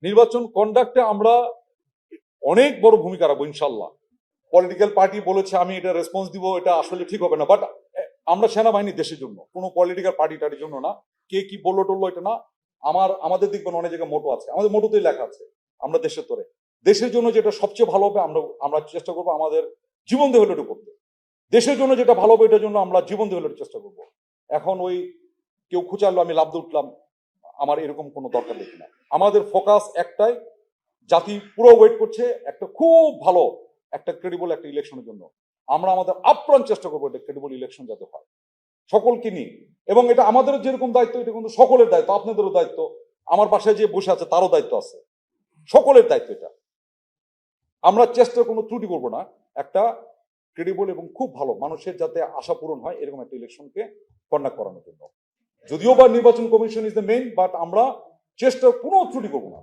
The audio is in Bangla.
নির্বাচন কন্ডাক্টে আমরা অনেক বড় ভূমিকা রাখবো ইনশাল্লাহ। পলিটিক্যাল পার্টি বলেছে আমি এটা রেসপন্স দিব, এটা আসলে ঠিক হবে না, বাট আমরা সেনাবাহিনী দেশের জন্য, কোনো পলিটিক্যাল পার্টি টার্টির জন্য না। কে কি বললো টললো এটা না। আমাদের দেখবেন অনেক জায়গায় মোটো আছে, আমাদের মোটোতেই লেখা আছে আমরা দেশের তরে দেশের জন্য যেটা সবচেয়ে ভালো হবে আমরা চেষ্টা করবো আমাদের জীবন দিয়ে হলে এটা করতে। দেশের জন্য যেটা ভালো হবে এটার জন্য আমরা জীবন দিয়ে হলে চেষ্টা করবো। এখন ওই কেউ খুঁচালো আমি লাভ দিয়ে উঠলাম, আমার এরকম কোনো দরকার দেখি না। আমাদের ফোকাস একটাই, জাতি পুরো ওয়েট করছে একটা খুব ভালো একটা ক্রেডিবল একটা ইলেকশনের জন্য। আমরা আমাদের আপ্রাণ চেষ্টা করবো এটা ক্রেডিবল ইলেকশন যাতে হয় সকলকে নিয়ে, এবং এটা আমাদের যেরকম দায়িত্ব এটা কিন্তু সকলের দায়িত্ব, আপনাদেরও দায়িত্ব, আমার বাসায় যে বসে আছে তারও দায়িত্ব আছে, সকলের দায়িত্ব এটা। আমরা চেষ্টা কোনো ত্রুটি করবো না, একটা ক্রেডিবল এবং খুব ভালো মানুষের যাতে আশা পূরণ হয় এরকম একটা ইলেকশনকে কন্ডাক্ট করানোর জন্য। যদিও বা নির্বাচন commission is the main, but আমরা চেষ্টা কোনো ত্রুটি করবো না।